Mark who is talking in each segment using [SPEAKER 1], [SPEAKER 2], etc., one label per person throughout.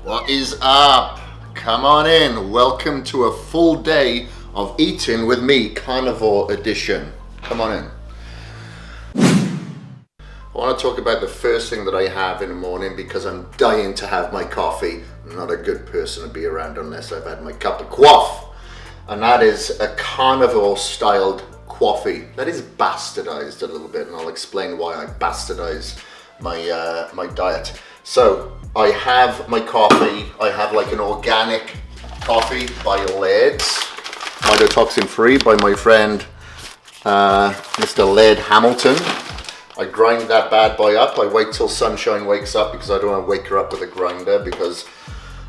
[SPEAKER 1] What is up? Come on in. Welcome to a full day of eating with me, Carnivore edition. Come on in. I want to talk about the first thing that I have in the morning because I'm dying to have my coffee. I'm not a good person to be around unless I've had my cup of quaff. And that is a carnivore styled coffee. That is bastardized a little bit, and I'll explain why I bastardize my diet. So I have my coffee. I have like an organic coffee by Laird's, mycotoxin free, by my friend Mr. Laird Hamilton. I grind that bad boy up. I wait till Sunshine wakes up because I don't want to wake her up with a grinder because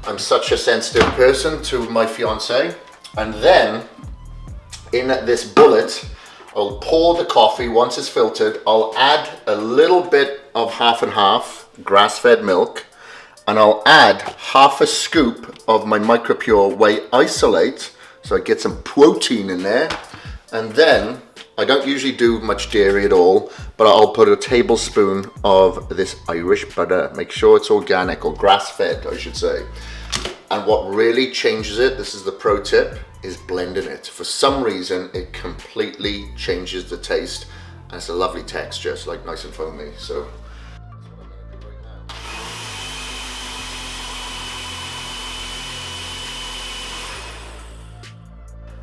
[SPEAKER 1] I'm such a sensitive person to my fiance. And then in this bullet, I'll pour the coffee. Once it's filtered, I'll add a little bit of half and half grass-fed milk, and I'll add half a scoop of my micropure whey isolate, so I get some protein in there. And then I don't usually do much dairy at all, but I'll put a tablespoon of this Irish butter. Make sure it's organic, or grass-fed I should say. And what really changes it, this is the pro tip, is blending it. For some reason it completely changes the taste, and it's a lovely texture. It's like nice and foamy. So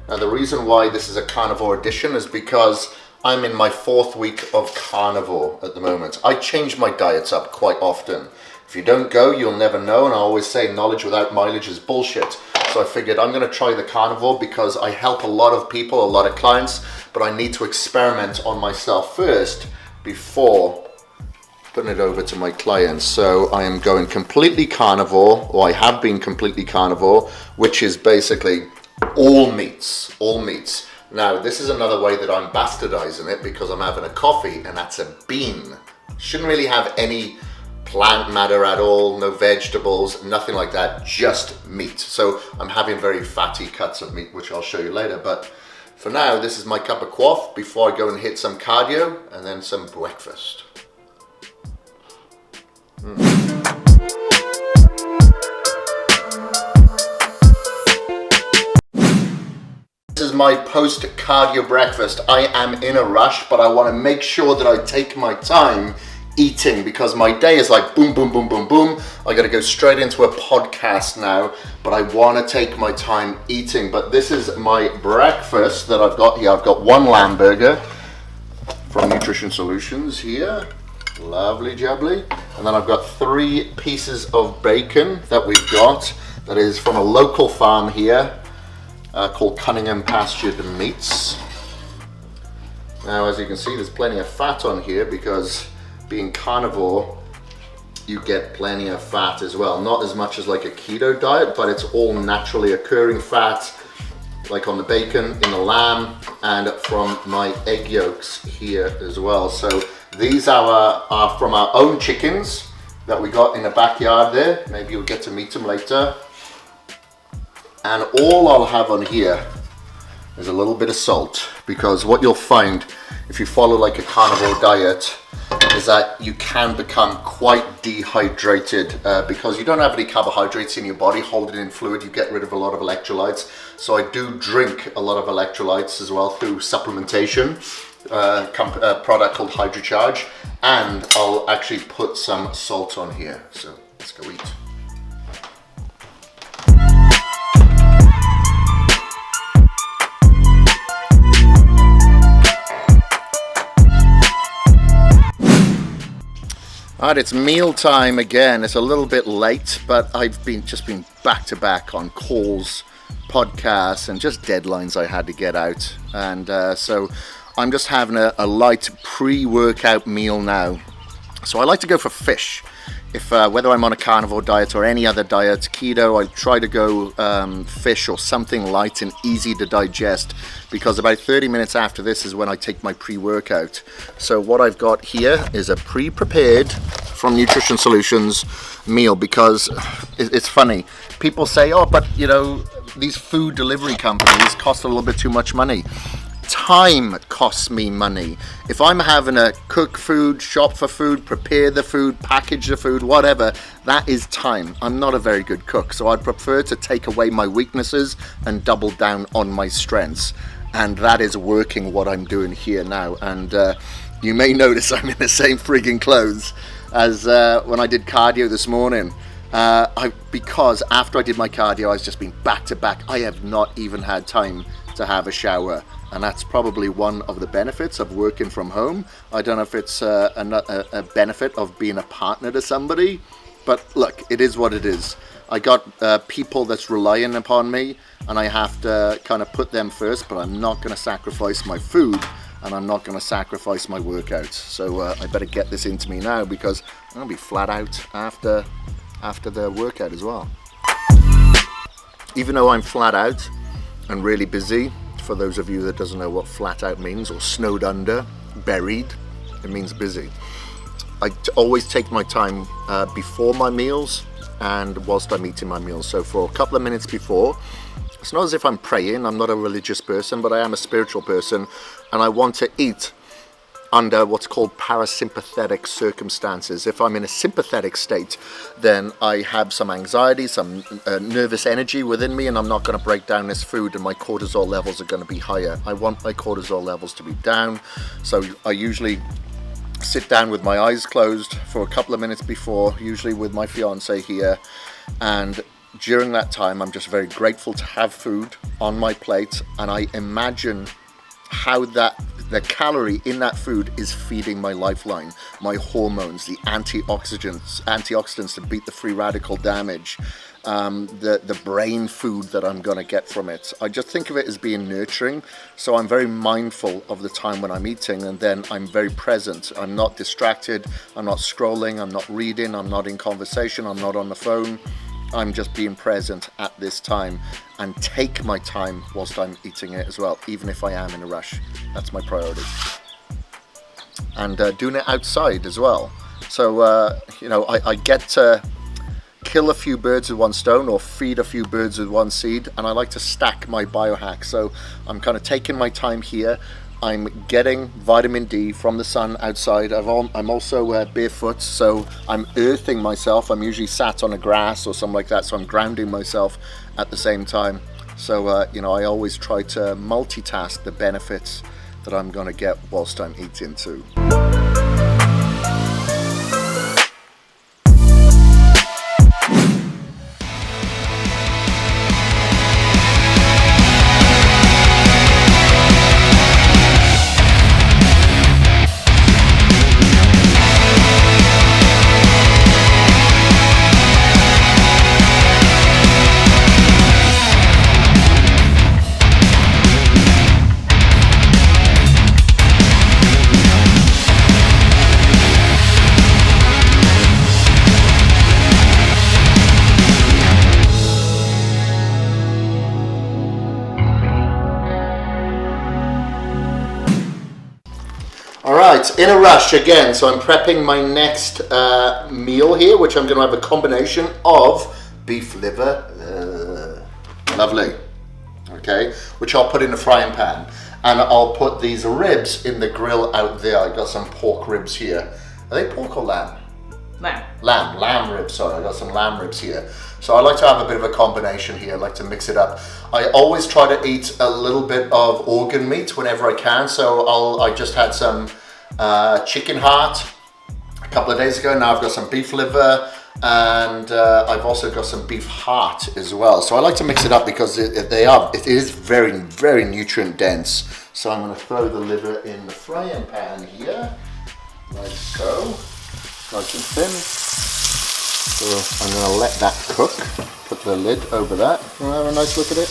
[SPEAKER 1] now the reason why this is a carnivore edition is because I'm in my 4th week of carnivore at the moment. I change my diets up quite often. If you don't go, you'll never know, and I always say knowledge without mileage is bullshit. So I figured I'm gonna try the carnivore because I help a lot of people, a lot of clients, but I need to experiment on myself first before putting it over to my clients. So I am going completely carnivore, or I have been completely carnivore, which is basically all meats, all meats. Now, this is another way that I'm bastardizing it because I'm having a coffee, and that's a bean. Shouldn't really have any plant matter at all, no vegetables, nothing like that, just meat. So I'm having very fatty cuts of meat, which I'll show you later. But for now, this is my cup of quaff before I go and hit some cardio and then some breakfast. This is my post-cardio breakfast. I am in a rush, but I want to make sure that I take my time eating because my day is like boom, boom, boom, boom, boom. I got to go straight into a podcast now, but I want to take my time eating. But this is my breakfast that I've got here. I've got one lamb burger from Nutrition Solutions here. Lovely jubbly. And then I've got 3 pieces of bacon that we've got. That is from a local farm here. Called Cunningham Pastured Meats. Now, as you can see, there's plenty of fat on here because being carnivore, you get plenty of fat as well. Not as much as like a keto diet, but it's all naturally occurring fat, like on the bacon, in the lamb, and from my egg yolks here as well. So these are from our own chickens that we got in the backyard there. Maybe you'll get to meet them later. And all I'll have on here is a little bit of salt, because what you'll find if you follow like a carnivore diet is that you can become quite dehydrated because you don't have any carbohydrates in your body holding in fluid. You get rid of a lot of electrolytes. So I do drink a lot of electrolytes as well through supplementation, a product called HydroCharge, and I'll actually put some salt on here. So let's go eat. Alright, it's meal time again. It's a little bit late, but I've just been back to back on calls, podcasts, and just deadlines I had to get out. And so I'm just having a light pre-workout meal now. So I like to go for fish. If whether I'm on a carnivore diet or any other diet, keto, I try to go fish or something light and easy to digest, because about 30 minutes after this is when I take my pre-workout. So what I've got here is a pre-prepared from Nutrition Solutions meal, because it's funny. People say, oh, but you know, these food delivery companies cost a little bit too much money. time costs me money. If I'm having to cook food, shop for food, prepare the food, package the food, whatever, that is time. I'm not a very good cook, so I'd prefer to take away my weaknesses and double down on my strengths. And that is working what I'm doing here now. And you may notice I'm in the same frigging clothes as when I did cardio this morning. Because after I did my cardio, I've just been back to back. I have not even had time to have a shower, and that's probably one of the benefits of working from home. I don't know if it's a benefit of being a partner to somebody, but look, it is what it is. I got people that's relying upon me, and I have to kind of put them first, but I'm not going to sacrifice my food, and I'm not going to sacrifice my workouts. So I better get this into me now, because I'm going to be flat out after the workout as well. Even though I'm flat out and really busy, for those of you that doesn't know what flat out means, or snowed under, buried, it means busy. I always take my time before my meals and whilst I'm eating my meals. So for a couple of minutes before, it's not as if I'm praying. I'm not a religious person, but I am a spiritual person, and I want to eat under what's called parasympathetic circumstances. If I'm in a sympathetic state, then I have some anxiety, some nervous energy within me, and I'm not going to break down this food, and my cortisol levels are going to be higher. I want my cortisol levels to be down, so I usually sit down with my eyes closed for a couple of minutes before, usually with my fiance here, and during that time I'm just very grateful to have food on my plate, and I imagine how the calorie in that food is feeding my lifeline, my hormones, the antioxidants to beat the free radical damage, the brain food that I'm going to get from it. I just think of it as being nurturing, so I'm very mindful of the time when I'm eating, and then I'm very present. I'm not distracted, I'm not scrolling, I'm not reading, I'm not in conversation, I'm not on the phone. I'm just being present at this time, and take my time whilst I'm eating it as well, even if I am in a rush. That's my priority. And doing it outside as well. So, I get to kill a few birds with one stone, or feed a few birds with one seed, and I like to stack my biohacks. So I'm kind of taking my time here. I'm getting vitamin D from the sun outside. I'm also barefoot, so I'm earthing myself. I'm usually sat on a grass or something like that, so I'm grounding myself at the same time. So, I always try to multitask the benefits that I'm going to get whilst I'm eating too. Alright, in a rush again, so I'm prepping my next meal here, which I'm going to have a combination of beef liver, lovely, okay, which I'll put in a frying pan, and I'll put these ribs in the grill out there. I got some pork ribs here. Are they pork or lamb? Lamb ribs, sorry, I got some lamb ribs here. So I like to have a bit of a combination here. I like to mix it up. I always try to eat a little bit of organ meat whenever I can. So I just had some chicken heart a couple of days ago. Now I've got some beef liver, and I've also got some beef heart as well. So I like to mix it up because it is very, very nutrient dense. So I'm going to throw the liver in the frying pan here, like so, nice and thin. So I'm going to let that cook, put the lid over that. Can I have a nice look at it?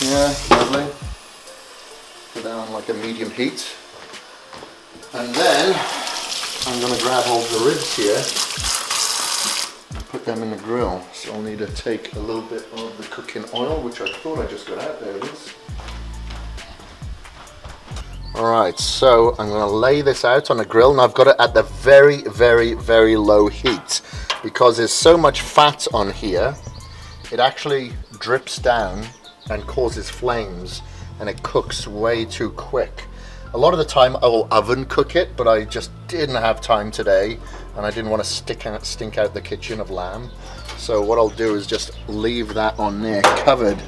[SPEAKER 1] Yeah, lovely. Put that on like a medium heat. And then I'm going to grab all the ribs here and put them in the grill. So I'll need to take a little bit of the cooking oil, which I thought I just got out. There it is. Alright, so I'm going to lay this out on a grill, and I've got it at the very, very, very low heat because there's so much fat on here, it actually drips down and causes flames and it cooks way too quick. A lot of the time I will oven cook it, but I just didn't have time today, and I didn't want to stink out the kitchen of lamb. So what I'll do is just leave that on there covered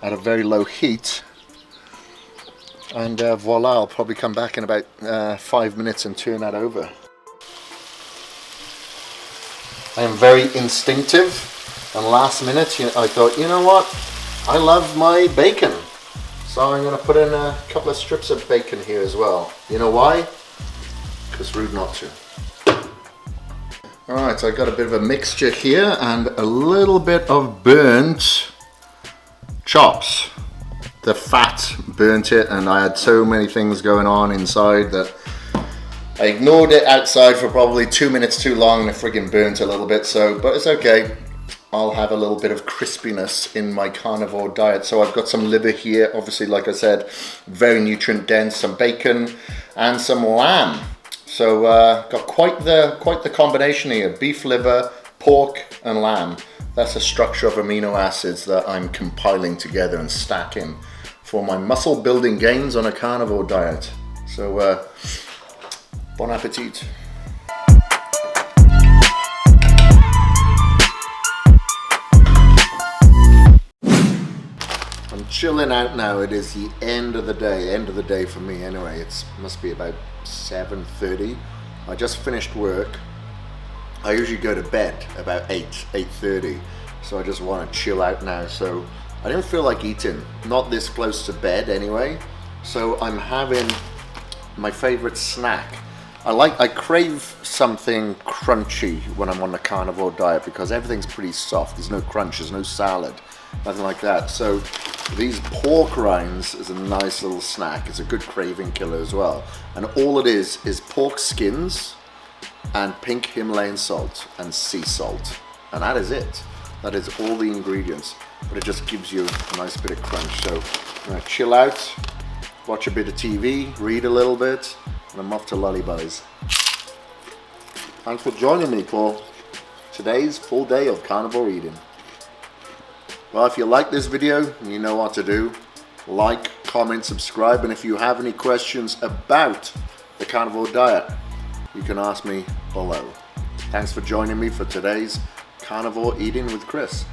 [SPEAKER 1] at a very low heat, and voila, I'll probably come back in about 5 minutes and turn that over. I am very instinctive, and last minute I thought, you know what, I love my bacon, so I'm going to put in a couple of strips of bacon here as well. You know why? Because rude not to. Alright, so I've got a bit of a mixture here and a little bit of burnt chops. The fat burnt it, and I had so many things going on inside that I ignored it outside for probably 2 minutes too long, and it friggin' burnt a little bit, but it's okay. I'll have a little bit of crispiness in my carnivore diet. So I've got some liver here, obviously, like I said, very nutrient dense, some bacon and some lamb. So got quite the combination here: beef liver, pork and lamb. That's a structure of amino acids that I'm compiling together and stacking for my muscle building gains on a carnivore diet. So bon appetit. I'm chilling out now. It is the end of the day for me anyway. It must be about 7:30. I just finished work. I usually go to bed about 8:30, so I just want to chill out now. So I didn't feel like eating, not this close to bed anyway, so I'm having my favorite snack. I crave something crunchy when I'm on the carnivore diet, because everything's pretty soft. There's no crunch, there's no salad, nothing like that. So these pork rinds is a nice little snack. It's a good craving killer as well. And all it is pork skins and pink Himalayan salt and sea salt. And that is it. That is all the ingredients. But it just gives you a nice bit of crunch. So I'm gonna chill out, watch a bit of TV, read a little bit, and I'm off to lullabies. Thanks for joining me for today's full day of carnivore eating. Well, if you like this video, you know what to do. Like, comment, subscribe, and if you have any questions about the carnivore diet, you can ask me below. Thanks for joining me for today's Carnivore Eating with Kris.